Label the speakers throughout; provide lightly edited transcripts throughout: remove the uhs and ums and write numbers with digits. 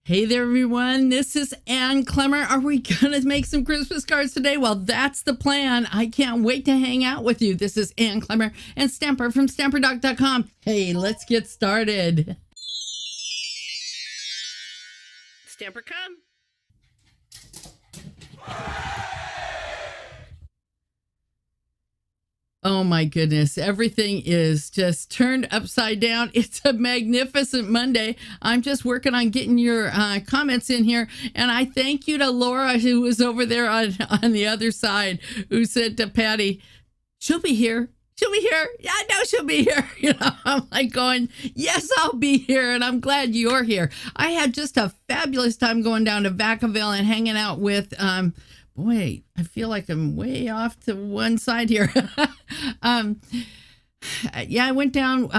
Speaker 1: Hey there, everyone. This is Ann Clemmer. Are we going to make some Christmas cards today? Well, that's the plan. I can't wait to hang out with you. This is Ann Clemmer and Stamper from StamperDoc.com. Hey, let's get started. Stamper, come. Oh my goodness, everything is just turned upside down. It's a magnificent Monday. I'm just working on getting your comments in here. And I thank you to Laura, who was over there on the other side, who said to Patty, she'll be here. She'll be here. Yeah, I know she'll be here. You know, I'm like going, yes, I'll be here. And I'm glad you're here. I had just a fabulous time going down to Vacaville and hanging out with, boy, I feel like I'm way off to one side here. Yeah, I went down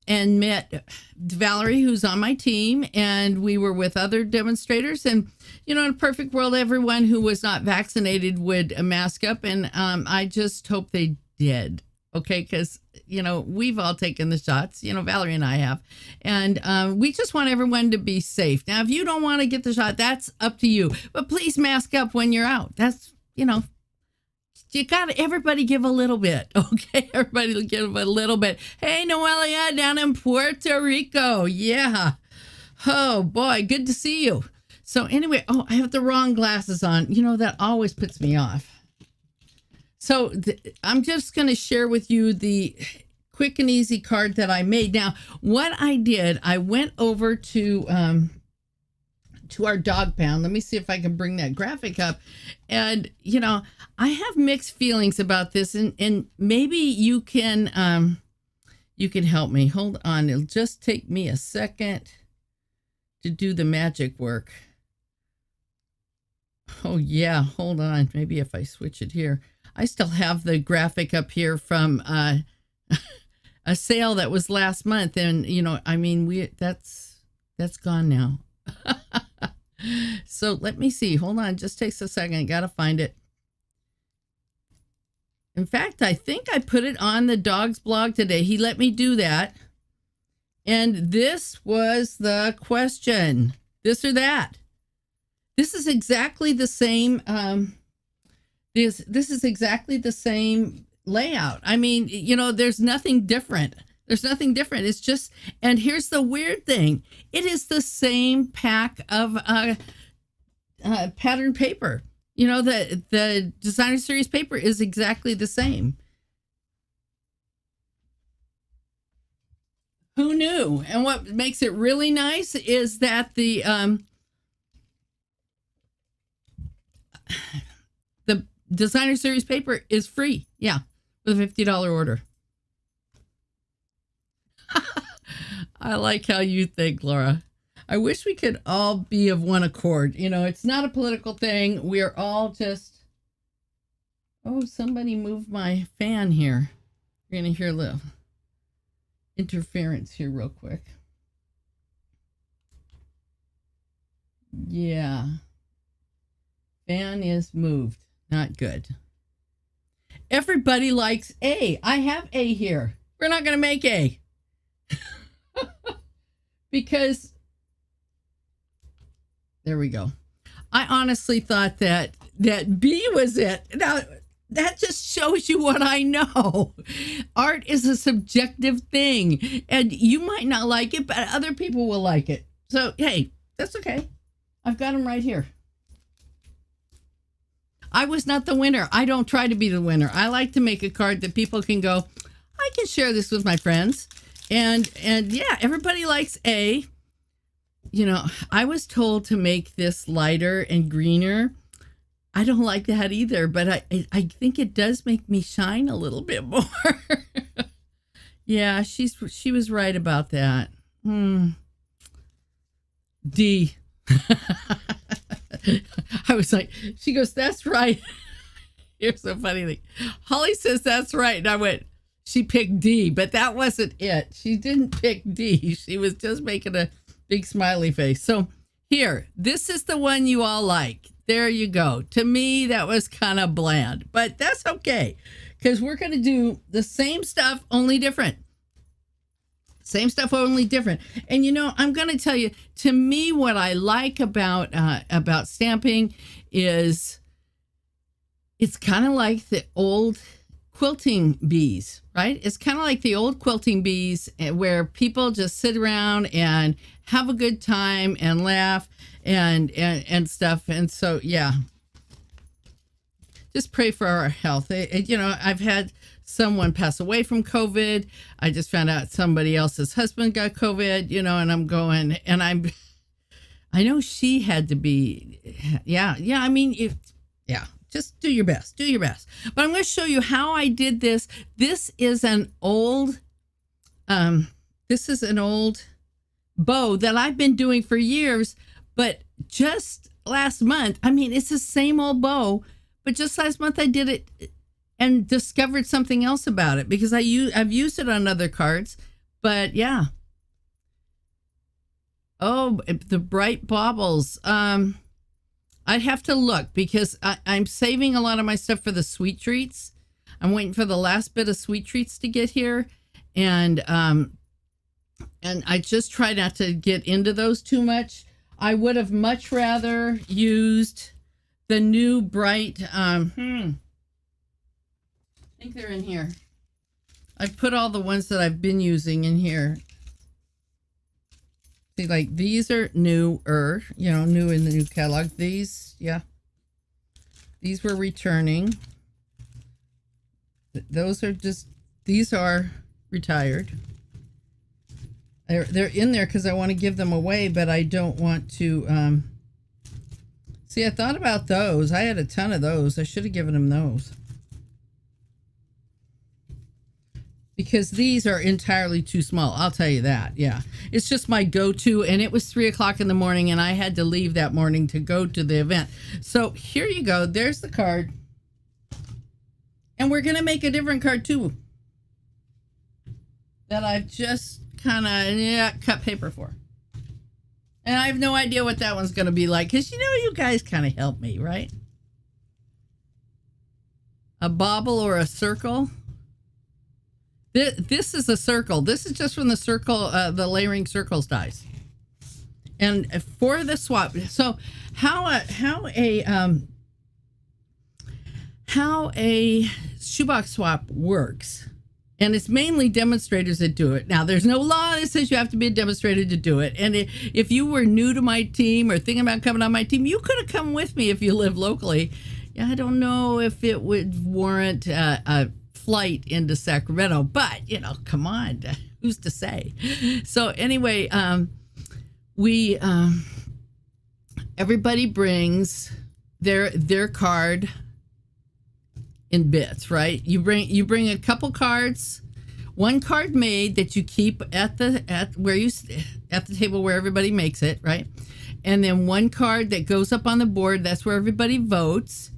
Speaker 1: and met Valerie, who's on my team, and we were with other demonstrators. And, you know, in a perfect world, everyone who was not vaccinated would mask up. And I just hope they did. Okay, because, you know, we've all taken the shots, you know, Valerie and I have, and we just want everyone to be safe. Now, if you don't want to get the shot, that's up to you, but please mask up when you're out. That's, you know, you got to, everybody give a little bit, okay? Everybody give a little bit. Hey, Noelia down in Puerto Rico. Yeah. Oh, boy, good to see you. So anyway, oh, I have the wrong glasses on. You know, that always puts me off. So I'm just going to share with you the quick and easy card that I made. Now, what I did, I went over to our dog pound. Let me see if I can bring that graphic up. And, you know, I have mixed feelings about this, and maybe you can help me. Hold on. It'll just take me a second to do the magic work. Oh, yeah. Hold on. Maybe if I switch it here. I still have the graphic up here from a sale that was last month. And, you know, I mean, that's gone now. So let me see. Hold on. Just takes a second. Got to find it. In fact, I think I put it on the dog's blog today. He let me do that. And this was the question. This or that. This is exactly the same. This is exactly the same layout. I mean, you know, there's nothing different. There's nothing different. It's just, and here's the weird thing. It is the same pack of pattern paper. You know, the Designer Series paper is exactly the same. Who knew? And what makes it really nice is that the Designer Series paper is free. Yeah, with a $50 order. I like how you think, Laura. I wish we could all be of one accord. You know, it's not a political thing. We're all just... Oh, somebody moved my fan here. You're going to hear a little interference here real quick. Yeah. Fan is moved. Not good. Everybody likes A. I have A here. We're not going to make A. Because, there we go. I honestly thought that B was it. Now, that just shows you what I know. Art is a subjective thing. And you might not like it, but other people will like it. So, hey, that's okay. I've got them right here. I was not the winner. I don't try to be the winner. I like to make a card that people can go, I can share this with my friends. And yeah, everybody likes A. You know, I was told to make this lighter and greener. I don't like that either, but I think it does make me shine a little bit more. Yeah, she was right about that. D. I was like, she goes, that's right. Here's a funny thing. Holly says that's right. And I went, she picked D, but that wasn't it. She didn't pick D. She was just making a big smiley face. So here, this is the one you all like. There you go. To me, that was kind of bland, but that's okay because we're going to do the same stuff, only different. Same stuff, only different. And I'm going to tell you, to me, what I like about stamping is it's kind of like the old quilting bees, right? It's kind of like the old quilting bees where people just sit around and have a good time and laugh and stuff. And so, yeah, just pray for our health. I've had someone pass away from COVID. I just found out somebody else's husband got COVID, and I'm going, and I know she had to be, yeah. I mean, just do your best, But I'm going to show you how I did this. This is an old bow that I've been doing for years, but just last month, I mean, it's the same old bow, but just last month I did it and discovered something else about it because I've used it on other cards, but yeah. Oh, the bright baubles. I'd have to look because I'm saving a lot of my stuff for the sweet treats. I'm waiting for the last bit of sweet treats to get here. And I just try not to get into those too much. I would have much rather used the new bright, I think they're in here. I've put all the ones that I've been using in here. See, like these are newer, new in the new catalog. These, yeah. These were returning. Those are these are retired. They're in there because I want to give them away, but I don't want to, see, I thought about those. I had a ton of those. I should have given them those. Because these are entirely too small. I'll tell you that. Yeah. It's just my go-to. And it was 3 o'clock in the morning and I had to leave that morning to go to the event. So here you go. There's the card. And we're going to make a different card too. That I've just kind of cut paper for. And I have no idea what that one's going to be like. Because you guys kind of help me, right? A bobble or a circle. This is a circle. This is just from the circle, the layering circles dies. And for the swap, so how a shoebox swap works, and it's mainly demonstrators that do it. Now, there's no law that says you have to be a demonstrator to do it. And if you were new to my team or thinking about coming on my team, you could have come with me if you live locally. Yeah, I don't know if it would warrant a flight into Sacramento, but come on, who's to say? So anyway, everybody brings their card in bits, right? You bring a couple cards, one card made that you keep at the table where everybody makes it, right? And then one card that goes up on the board. That's where everybody votes.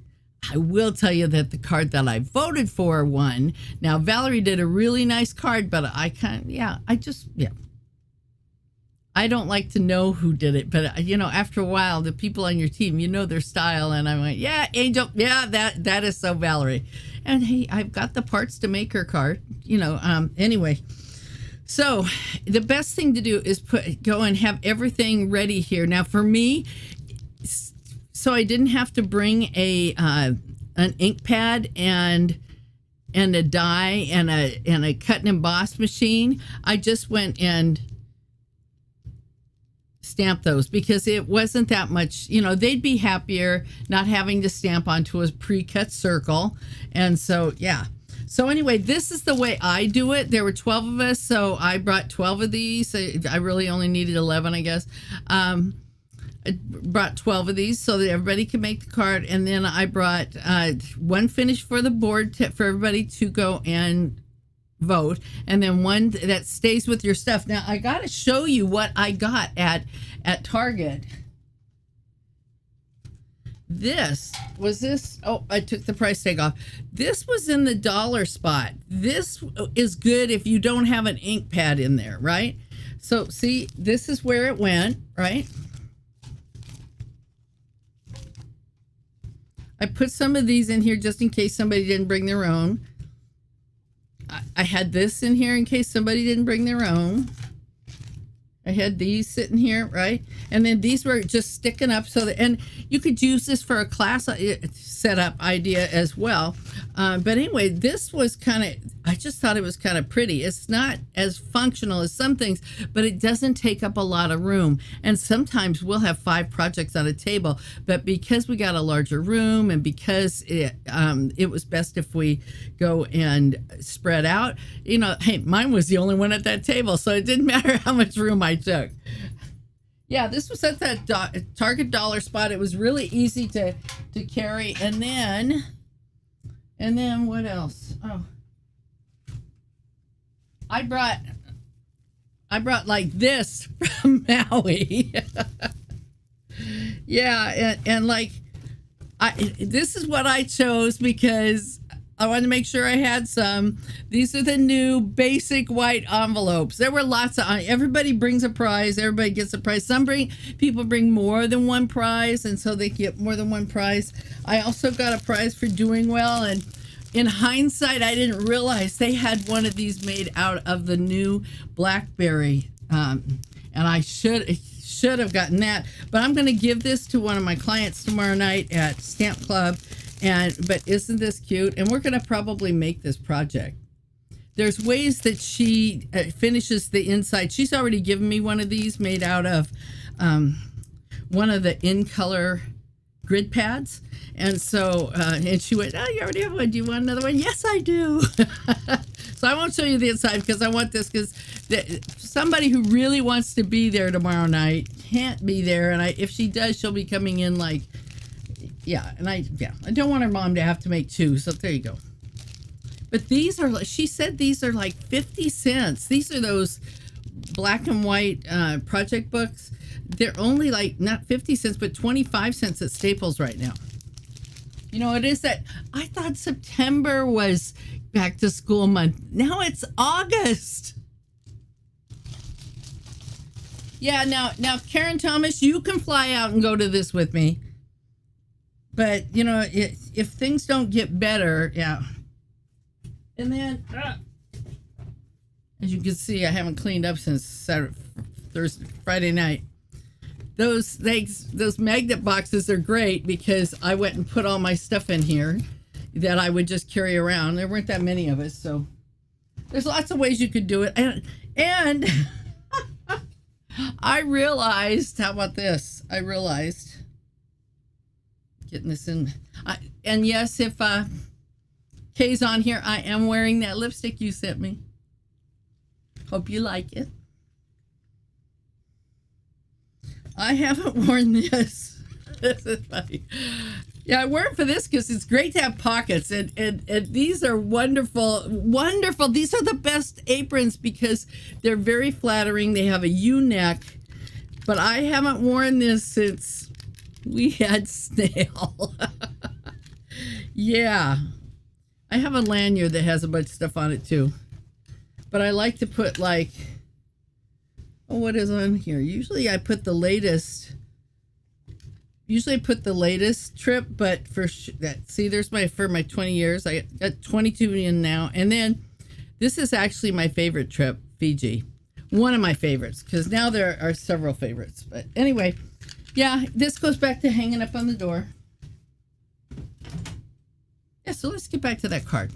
Speaker 1: I will tell you that the card that I voted for won. Now, Valerie did a really nice card, but I don't like to know who did it. But, after a while, the people on your team, their style. And I went, yeah, Angel, yeah, that is so Valerie. And, hey, I've got the parts to make her card, anyway. So the best thing to do is go and have everything ready here. Now, for me, so I didn't have to bring an ink pad and a die and a cut and emboss machine. I just went and stamped those because it wasn't that much. They'd be happier not having to stamp onto a pre-cut circle. And so, yeah. So anyway, this is the way I do it. There were 12 of us, so I brought 12 of these. I really only needed 11, I guess. I brought 12 of these so that everybody can make the card. And then I brought one finish for the board for everybody to go and vote. And then one that stays with your stuff. Now, I got to show you what I got at Target. Oh, I took the price tag off. This was in the dollar spot. This is good if you don't have an ink pad in there, right? So, see, this is where it went, right? I put some of these in here just in case somebody didn't bring their own. I had this in here in case somebody didn't bring their own. I had these sitting here, right? And then these were just sticking up so that, and you could use this for a class setup idea as well. But anyway, this was kind of, I just thought it was kind of pretty. It's not as functional as some things, but it doesn't take up a lot of room. And sometimes we'll have 5 projects on a table, but because we got a larger room and because it was best if we go and spread out, hey, mine was the only one at that table, so it didn't matter how much room I took. Yeah, this was at that Target dollar spot. It was really easy to carry. And then what else? Oh, I brought like this from Maui. Yeah, and like this is what I chose because I wanted to make sure I had some. These are the new basic white envelopes. There were lots of, everybody brings a prize. Everybody gets a prize. People bring more than one prize, and so they get more than one prize. I also got a prize for doing well, and in hindsight, I didn't realize they had one of these made out of the new BlackBerry, and I should have gotten that. But I'm going to give this to one of my clients tomorrow night at Stamp Club. But isn't this cute? And we're going to probably make this project. There's ways that she finishes the inside. She's already given me one of these made out of one of the in color grid pads. And so, and she went, oh, you already have one. Do you want another one? Yes, I do. So I won't show you the inside because I want this because somebody who really wants to be there tomorrow night can't be there. And if she does, she'll be coming in like, yeah, and I don't want her mom to have to make 2, so there you go. But these are, she said these are like 50 cents. These are those black and white project books. They're only like not 50 cents, but 25 cents at Staples right now. It is that, I thought September was back to school month. Now it's August. Yeah, now Karen Thomas, you can fly out and go to this with me. But, if things don't get better, yeah. And then, as you can see, I haven't cleaned up since Friday night. Those magnet boxes are great because I went and put all my stuff in here that I would just carry around. There weren't that many of us, so there's lots of ways you could do it. And I realized, how about this? Getting this in, and yes, if Kay's on here, I am wearing that lipstick you sent me. Hope you like it. I haven't worn this. This is funny. Yeah, I wear it for this because it's great to have pockets, and these are wonderful. These are the best aprons because they're very flattering. They have a U-neck, but I haven't worn this since we had Snail. Yeah. I have a lanyard that has a bunch of stuff on it too. But I like to put like, what is on here? Usually I put the latest trip, but there's for my 20 years. I got 22 in now. And then this is actually my favorite trip, Fiji. One of my favorites, because now there are several favorites. But anyway, yeah, this goes back to hanging up on the door. Yeah, so let's get back to that card.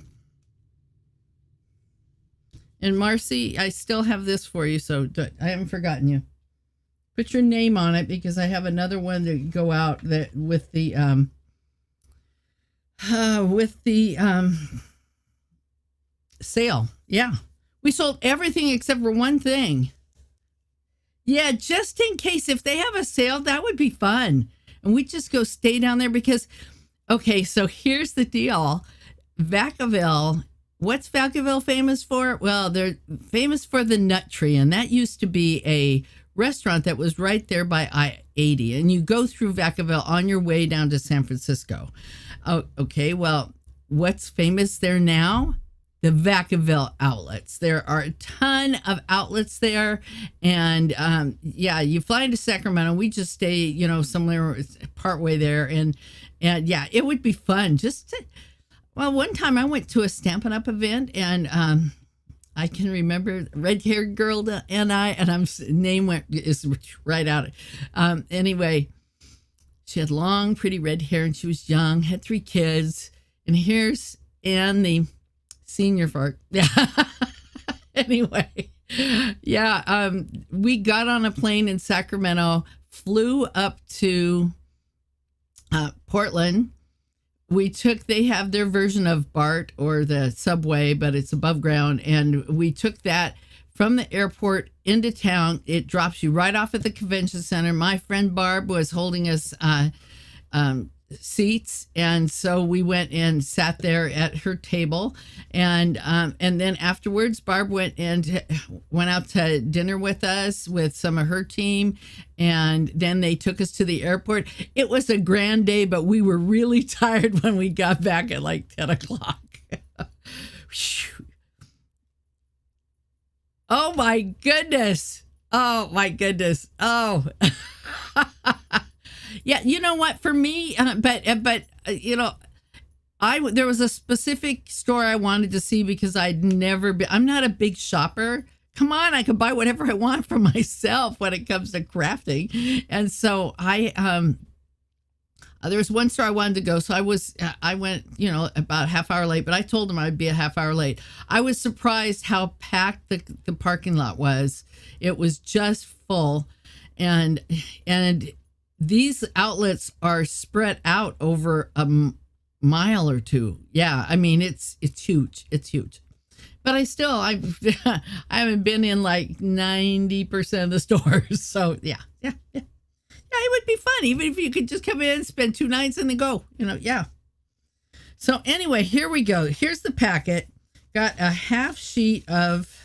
Speaker 1: And Marcy, I still have this for you, so I haven't forgotten you. Put your name on it because I have another one to go out that with the sale. Yeah, we sold everything except for one thing. Yeah, just in case if they have a sale, that would be fun. And we just go stay down there because, okay, so here's the deal. Vacaville, what's Vacaville famous for? Well, they're famous for the Nut Tree, and that used to be a restaurant that was right there by I-80. And you go through Vacaville on your way down to San Francisco. Oh, okay, well, what's famous there now? The Vacaville outlets. There are a ton of outlets there. And yeah, you fly into Sacramento. We just stay, somewhere partway there. And yeah, it would be fun. Well, one time I went to a Stampin' Up! Event and I can remember red-haired girl and name is right out. Anyway, she had long, pretty red hair, and she was young, had 3 kids. And here's Ann, the senior fart. Yeah. Anyway, yeah, we got on a plane in Sacramento, flew up to Portland. They have their version of BART or the subway, but it's above ground. And we took that from the airport into town. It drops you right off at the convention center. My friend Barb was holding us seats, and so we went and sat there at her table, and then afterwards Barb went out to dinner with us with some of her team, and then they took us to the airport. It was a grand day, but we were really tired when we got back at like 10 o'clock. Oh my goodness. Oh yeah, you know what? For me, but you know, there was a specific store I wanted to see because I'm not a big shopper. Come on, I could buy whatever I want for myself when it comes to crafting. And so there was one store I wanted to go. So I went, you know, about a half hour late, but I told them I'd be a half hour late. I was surprised how packed the parking lot was. It was just full. And these outlets are spread out over a mile or two. Yeah, I mean, it's huge. It's huge. But I haven't been in like 90% of the stores. So yeah, it would be fun. Even if you could just come in, spend 2 nights and then go, you know, yeah. So anyway, here we go. Here's the packet. Got a half sheet of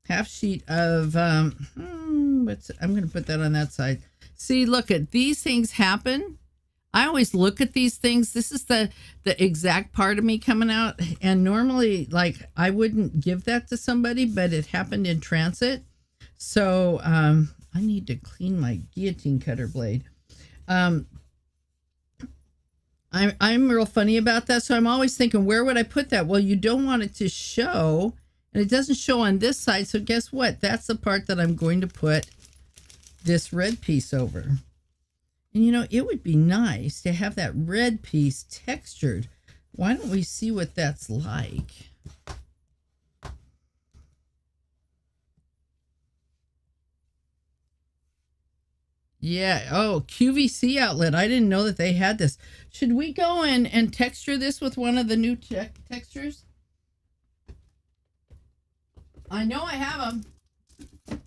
Speaker 1: I'm going to put that on that side. See, look at these things happen. I always look at these things. This is the exact part of me coming out. And normally, like, I wouldn't give that to somebody, but it happened in transit. So I need to clean my guillotine cutter blade. I'm real funny about that. So I'm always thinking, where would I put that? Well, you don't want it to show. And it doesn't show on this side. So guess what? That's the part that I'm going to put this red piece over. And you know, it would be nice to have that red piece textured. Why don't we see what that's like? Yeah. Oh, QVC outlet. I didn't know that they had this. Should we go and texture this with one of the new textures? I know I have them.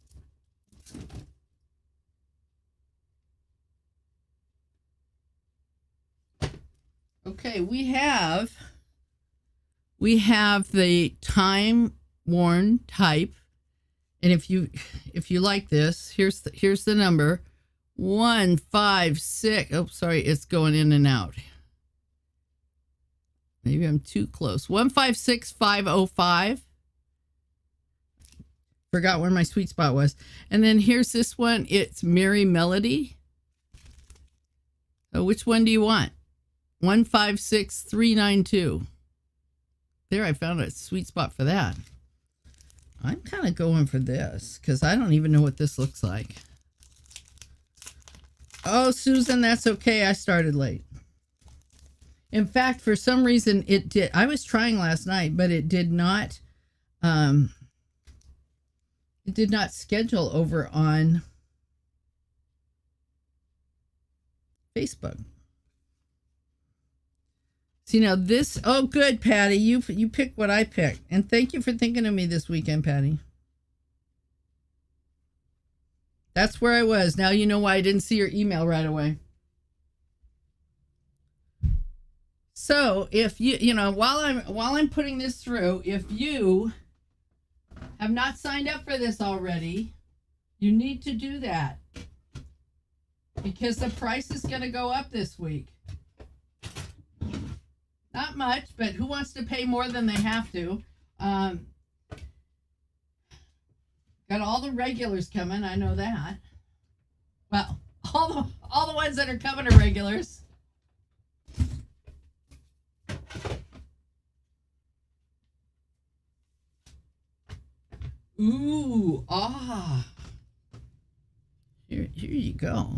Speaker 1: Okay, we have the time worn type, and if you like this, here's the number 156. Oh, sorry, it's going in and out. Maybe I'm too close. 156505. Forgot where my sweet spot was. And then here's this one. It's Merry Melody. So which one do you want? 156392. There, I found a sweet spot for that. I'm kind of going for this because I don't even know what this looks like. Oh, Susan, that's okay. I started late. In fact, for some reason, it did. I was trying last night, but it did not. It did not schedule over on Facebook. See, now this, oh, good, Patty. You picked what I picked. And thank you for thinking of me this weekend, Patty. That's where I was. Now you know why I didn't see your email right away. So if you know, while I'm putting this through, if you have not signed up for this already, you need to do that because the price is going to go up this week. Not much, but who wants to pay more than they have to? Got all the regulars coming. I know that. Well, all the ones that are coming are regulars. Ooh, ah. Here you go.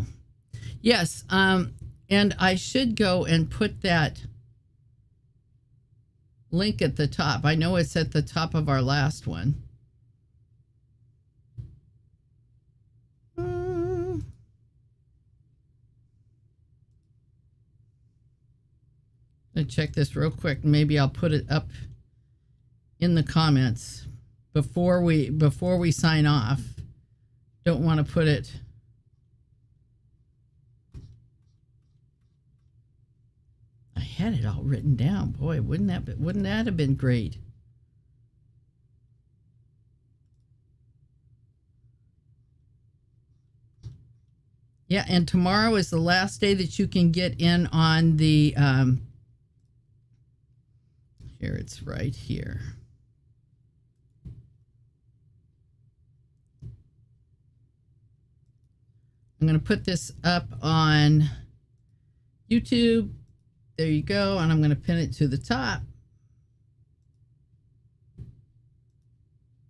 Speaker 1: Yes, and I should go and put that link at the top. I know it's at the top of our last one. Let me check this real quick. Maybe I'll put it up in the comments before we sign off. Don't want to put it. I had it all written down. Boy, wouldn't that have been great? Yeah, and tomorrow is the last day that you can get in on the here, it's right here. I'm going to put this up on YouTube. There you go. And I'm going to pin it to the top.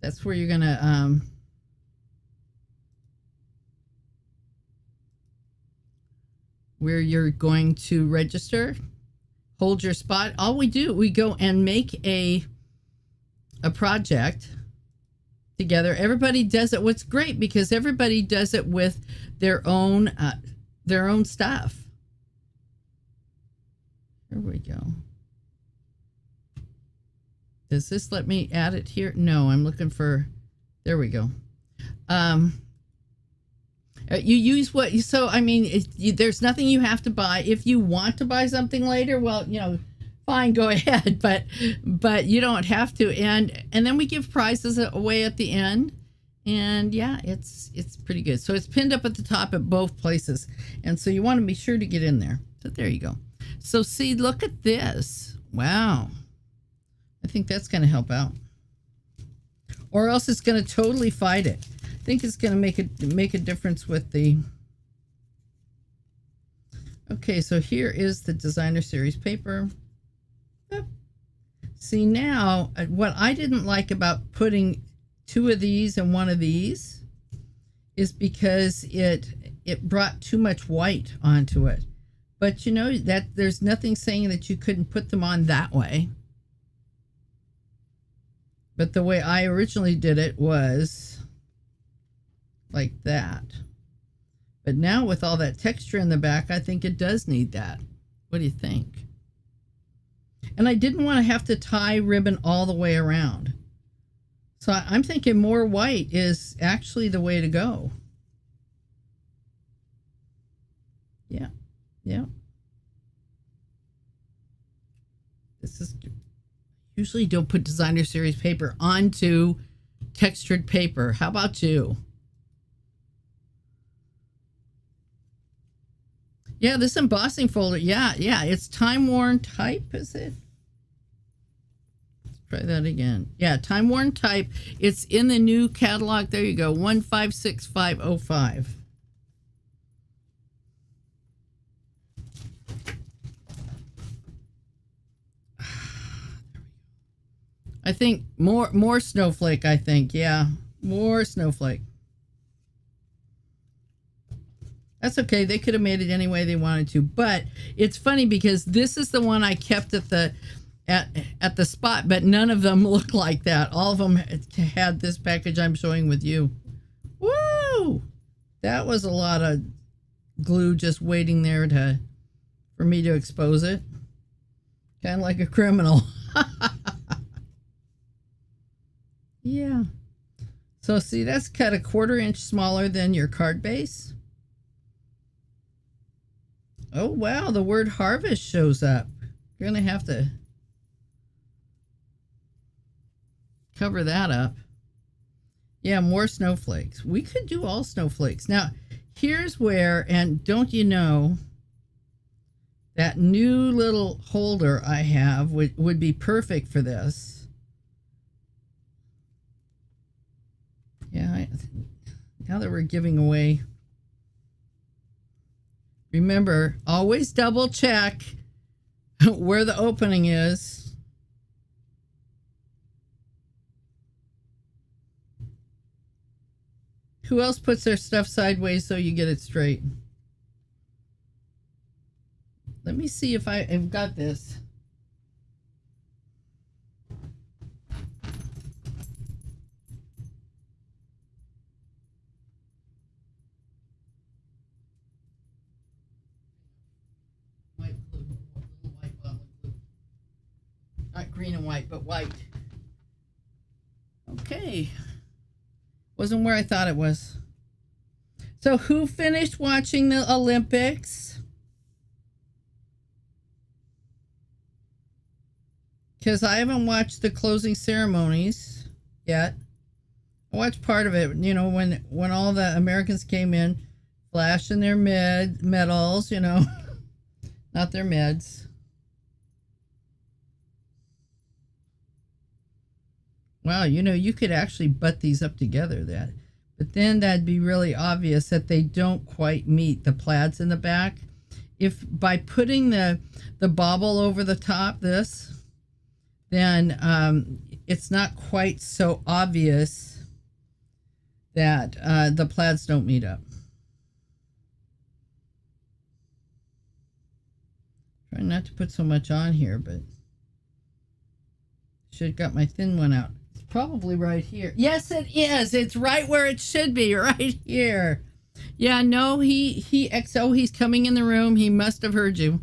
Speaker 1: That's where you're going to where you're going to register. Hold your spot. All we do, we go and make a project together. Everybody does it. What's great because everybody does it with their own stuff. Here we go. Does this let me add it here? No, I'm looking for. There we go. You use what you, so I mean there's nothing you have to buy. If you want to buy something later, well, fine, go ahead, but you don't have to. And then we give prizes away at the end, and yeah, it's pretty good. So it's pinned up at the top at both places, and so you want to be sure to get in there. So there you go. So see, look at this. Wow, I think that's going to help out, or else it's going to totally fight it. I think it's going to make a difference with the. Okay, so here is the designer series paper. Yep. See, now what I didn't like about putting two of these and one of these is because it brought too much white onto it. But that there's nothing saying that you couldn't put them on that way. But the way I originally did it was like that. But now with all that texture in the back, I think it does need that. What do you think? And I didn't want to have to tie ribbon all the way around. So I'm thinking more white is actually the way to go. Yeah. Yeah. This is usually don't put designer series paper onto textured paper. How about you? Yeah, this embossing folder. Yeah, it's time-worn type, is it? Let's try that again. Yeah, time-worn type. It's in the new catalog. There you go, 156505. I think more snowflake, I think. Yeah, more snowflake. That's okay. They could have made it any way they wanted to, but it's funny because this is the one I kept at the spot, but none of them look like that. All of them had this package I'm showing with you. Woo! That was a lot of glue just waiting there for me to expose it. Kind of like a criminal. Yeah. So see, that's cut a 1/4 inch smaller than your card base. Oh, wow, the word harvest shows up. You're going to have to cover that up. Yeah, more snowflakes. We could do all snowflakes. Now, here's where, and don't you know, that new little holder I have would be perfect for this. Yeah, now that we're giving away. Remember, always double check where the opening is. Who else puts their stuff sideways so you get it straight? Let me see if I've got this. White glue, little white bottle of glue. Not green and white, but white. Okay. Wasn't where I thought it was. So who finished watching the Olympics? Because I haven't watched the closing ceremonies yet. I watched part of it, you know, when all the Americans came in, flashing their medals, you know, not their meds. Wow, you know, you could actually butt these up together, but then that'd be really obvious that they don't quite meet the plaids in the back. If by putting the bobble over the top, then it's not quite so obvious that the plaids don't meet up. Trying not to put so much on here, but should have got my thin one out. Probably right here. Yes, it is. It's right where it should be, right here. Yeah, no, XO, he's coming in the room. He must have heard you.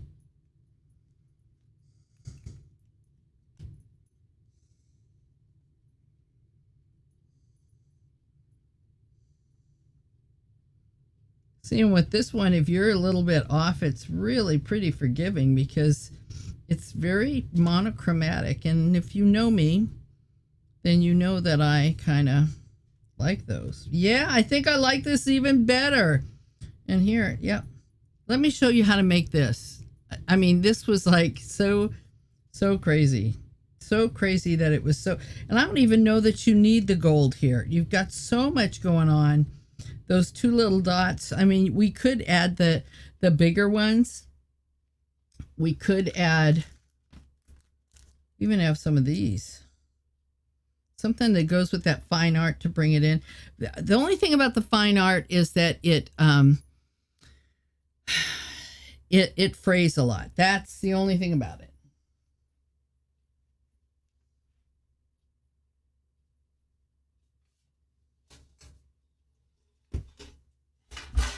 Speaker 1: See, and with this one, if you're a little bit off, it's really pretty forgiving because it's very monochromatic. And if you know me, then you know that I kind of like those. Yeah, I think I like this even better. And here, yep. Let me show you how to make this. I mean, this was like so crazy. So crazy that it was so... And I don't even know that you need the gold here. You've got so much going on. Those two little dots. I mean, we could add the bigger ones. We could add... even have some of these. Something that goes with that fine art to bring it in. The only thing about the fine art is that it frays a lot. That's the only thing about it.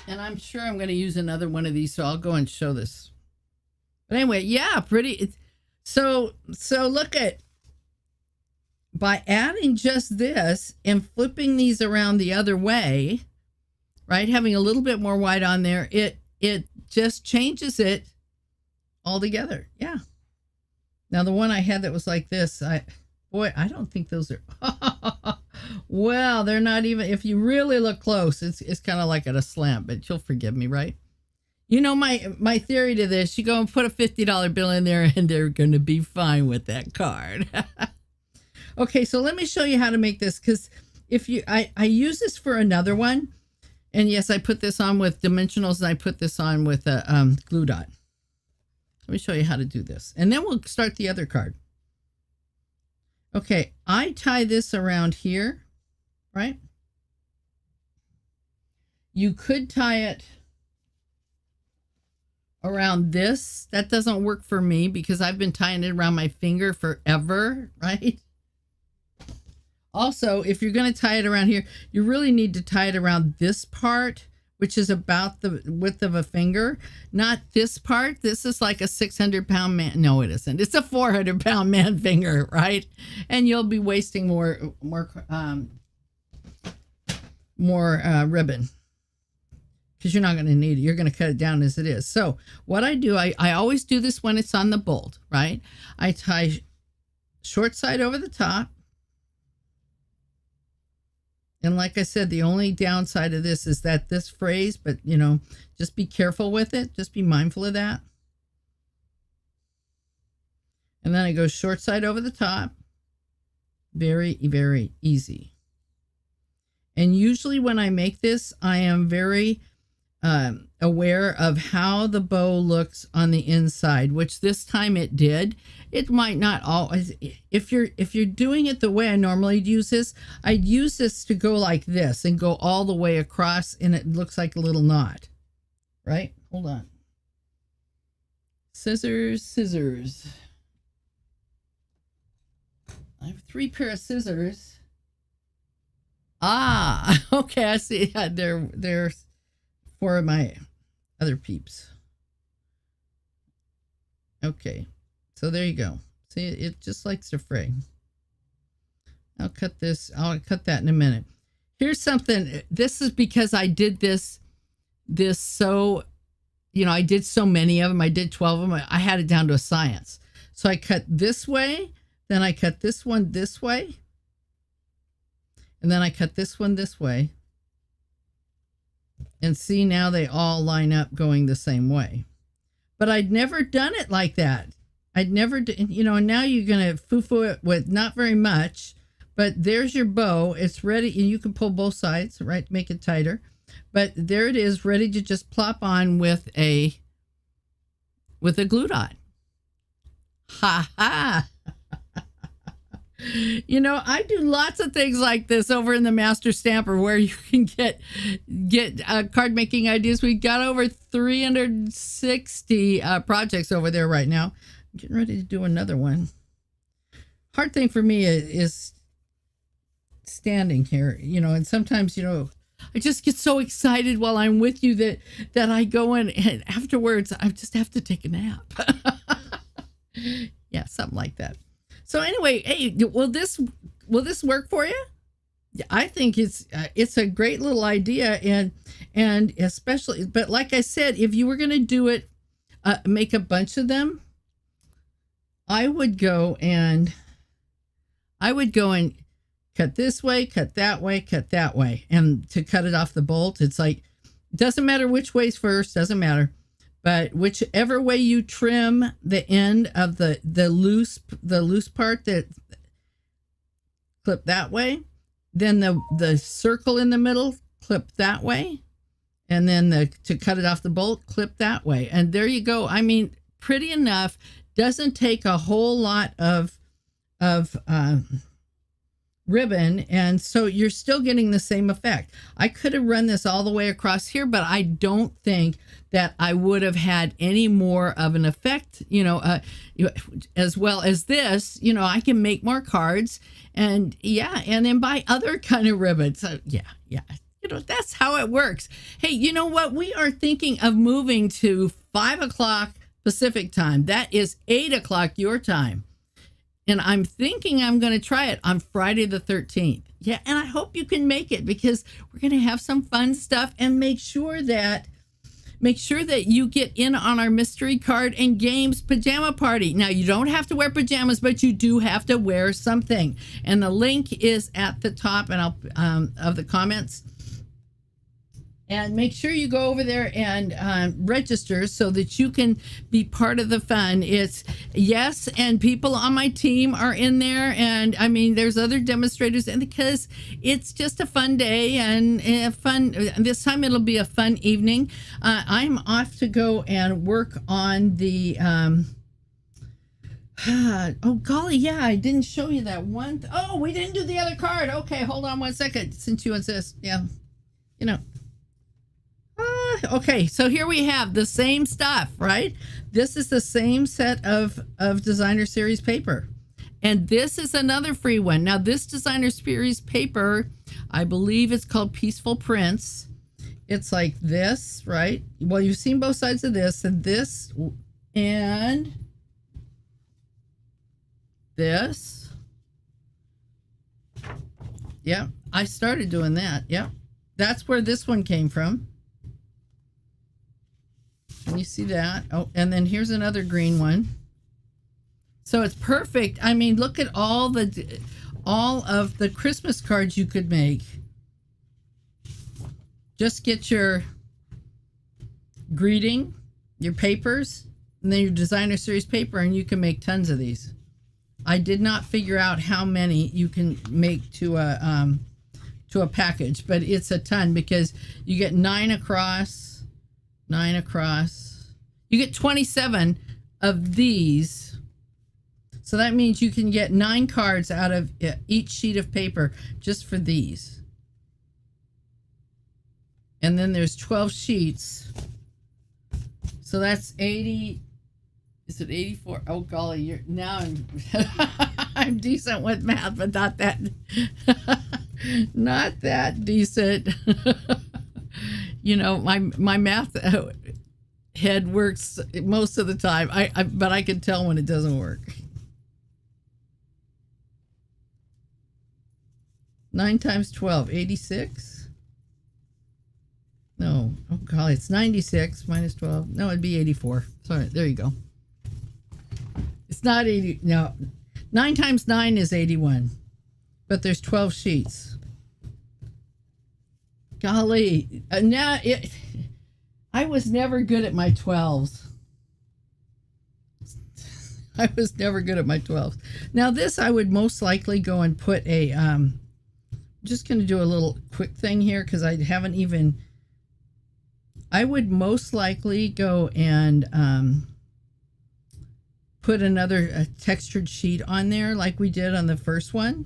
Speaker 1: And I'm sure I'm going to use another one of these, so I'll go and show this. But anyway, yeah, pretty. So look at, by adding just this and flipping these around the other way, right? Having a little bit more white on there, it just changes it altogether. Yeah. Now the one I had that was like this, I don't think those are, well, they're not even, if you really look close, it's kind of like at a slant, but you'll forgive me, right? You know, my theory to this, you go and put a $50 bill in there and they're going to be fine with that card. Okay, so let me show you how to make this, because I use this for another one. And yes, I put this on with dimensionals and I put this on with a glue dot. Let me show you how to do this. And then we'll start the other card. Okay, I tie this around here, right? You could tie it around this. That doesn't work for me because I've been tying it around my finger forever, right? Also, if you're going to tie it around here, you really need to tie it around this part, which is about the width of a finger, not this part. This is like a 600-pound man. No, it isn't. It's a 400-pound man finger, right? And you'll be wasting more ribbon because you're not going to need it. You're going to cut it down as it is. So what I do, I always do this when it's on the bolt, right? I tie short side over the top. And like I said, the only downside of this is that this phrase, but you know, just be careful with it. Just be mindful of that. And then I go short side over the top. Very, very easy. And usually when I make this, I am very aware of how the bow looks on the inside, which this time it did. It might not always. If you're doing it the way I normally use this, I'd use this to go like this and go all the way across, and it looks like a little knot, right? Hold on. Scissors. I have 3 pair of scissors. Ah, okay, I see. They're for my other peeps. Okay, so there you go. See, it just likes to fray. I'll cut that in a minute. Here's something. This is because I did this so, I did so many of them. I did 12 of them. I had it down to a science. So I cut this way, then I cut this one this way, and then I cut this one this way. And see, now they all line up going the same way. But I'd never done it like that. I'd never, and now you're going to foo-foo it with not very much, but there's your bow. It's ready, and you can pull both sides, right, to make it tighter. But there it is, ready to just plop on with a glue dot. Ha ha. I do lots of things like this over in the Master Stamper, where you can get card making ideas. We've got over 360 projects over there right now. I'm getting ready to do another one. Hard thing for me is standing here, and sometimes, I just get so excited while I'm with you that I go in, and afterwards I just have to take a nap. Yeah, something like that. So anyway, hey, will this work for you? I think it's a great little idea, and especially, but like I said, if you were going to do it, make a bunch of them, I would go and cut this way, cut that way, cut that way, and to cut it off the bolt, it's like, doesn't matter which way's first, doesn't matter. But whichever way you trim the end of the loose part, that clip that way, then the circle in the middle, clip that way, and then to cut it off the bolt, clip that way. And there you go. I mean, pretty enough. Doesn't take a whole lot of ribbon, and so you're still getting the same effect. I could have run this all the way across here, but I don't think that I would have had any more of an effect, as well as this. I can make more cards, and then buy other kind of ribbons. So yeah, that's how it works. Hey, you know what? We are thinking of moving to 5 o'clock Pacific time. That is 8 o'clock your time. And I'm thinking I'm going to try it on Friday the 13th. Yeah, and I hope you can make it, because we're going to have some fun stuff, and make sure that you get in on our mystery card and games pajama party. Now, you don't have to wear pajamas, but you do have to wear something. And the link is at the top of the comments. And make sure you go over there and register so that you can be part of the fun. And people on my team are in there. And I mean, there's other demonstrators, and because it's just a fun day and this time it'll be a fun evening. I'm off to go and work on the, oh golly, yeah, I didn't show you that one. We didn't do the other card. Okay, hold on one second, since you insist. Yeah, okay, so here we have the same stuff, right? This is the same set of designer series paper, and this is another free one. Now, this designer series paper, I believe it's called Peaceful Prints. It's like this, right? Well, you've seen both sides of this, and this, and this. Yeah, I started doing that. Yeah, that's where this one came from. You see that? Oh, and then here's another green one. So it's perfect. I mean, look at all of the Christmas cards you could make. Just get your greeting, your papers, and then your designer series paper, and you can make tons of these. I did not figure out how many you can make to a package, but it's a ton, because you get 9 across. 9 across. You get 27 of these. So that means you can get 9 cards out of each sheet of paper just for these. And then there's 12 sheets. So that's 80. Is it 84? Oh, golly, you're now I'm decent with math, but not that not that decent. You know, my math head works most of the time. But I can tell when it doesn't work. 9 times 12, 86. No, oh golly, it's 96 minus 12. No, it'd be 84. Sorry, there you go. It's not 80. No, 9 times 9 is 81. But there's 12 sheets. Golly, I was never good at my 12s. I was never good at my 12s. Now this I would most likely go and put a, I'm just going to do a little quick thing here because I haven't even, I would most likely go and put another textured sheet on there like we did on the first one.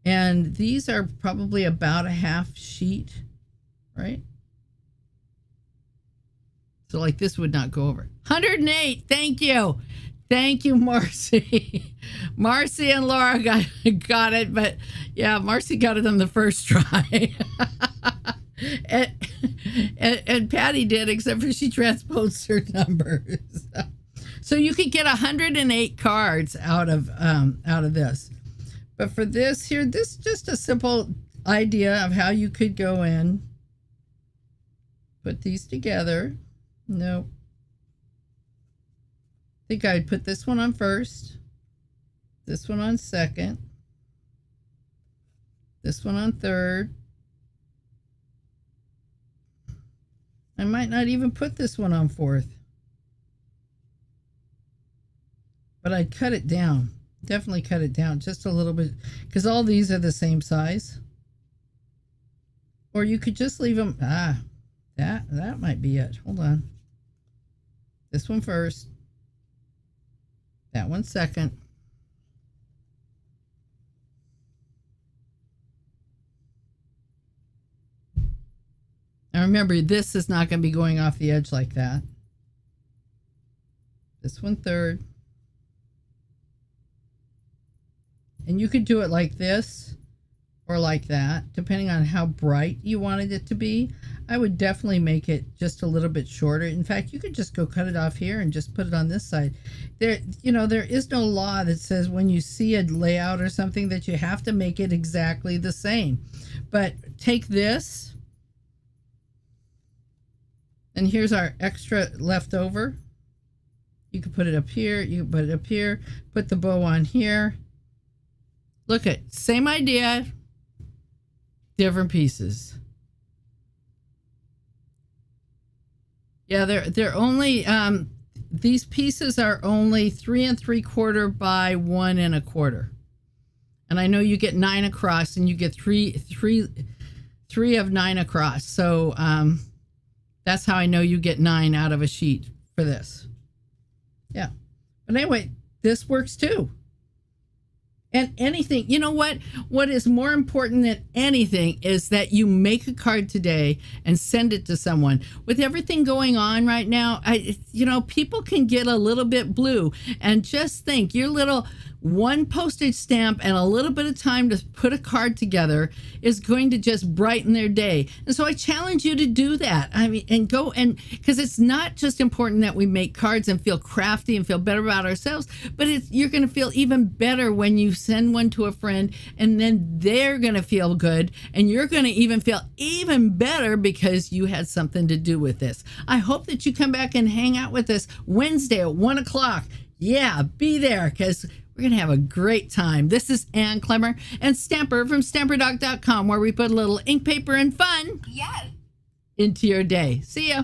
Speaker 1: And these are probably about a half sheet, right? So like this would not go over. 108, thank you. Thank you, Marcy. Marcy and Laura got it, but yeah, Marcy got it on the first try. and Patty did, except for she transposed her numbers. So you could get 108 cards out of this. But for this here, this is just a simple idea of how you could go in, put these together. Nope. I think I'd put this one on first, this one on second, this one on third. I might not even put this one on fourth, but I'd cut it down. Definitely cut it down just a little bit because all these are the same size. Or you could just leave them. That might be it. Hold on. This one first. That one second. Now remember, this is not going to be going off the edge like that. This one third. And you could do it like this or like that, depending on how bright you wanted it to be. I would definitely make it just a little bit shorter. In fact, you could just go cut it off here and just put it on this side. There is no law that says when you see a layout or something that you have to make it exactly the same. But take this, and here's our extra left over. You can put it up here, you can put it up here, put the bow on here. Look at, same idea, different pieces. Yeah, they're only, these pieces are only 3 3/4 by 1 1/4. And I know you get 9 across, and you get three of 9 across. So that's how I know you get 9 out of a sheet for this. Yeah. But anyway, this works too. And anything, you know what is more important than anything is that you make a card today and send it to someone. With everything going on right now, people can get a little bit blue, and just think your little one postage stamp and a little bit of time to put a card together is going to just brighten their day. And so I challenge you to do that. I mean, and go, and because it's not just important that we make cards and feel crafty and feel better about ourselves, but you're going to feel even better when you send one to a friend, and then they're going to feel good, and you're going to even feel even better because you had something to do with this. I hope that you come back and hang out with us Wednesday at 1 o'clock. Yeah, be there, because we're going to have a great time. This is Ann Clemmer and Stamper from StamperDoc.com, where we put a little ink, paper, and fun into your day. See ya.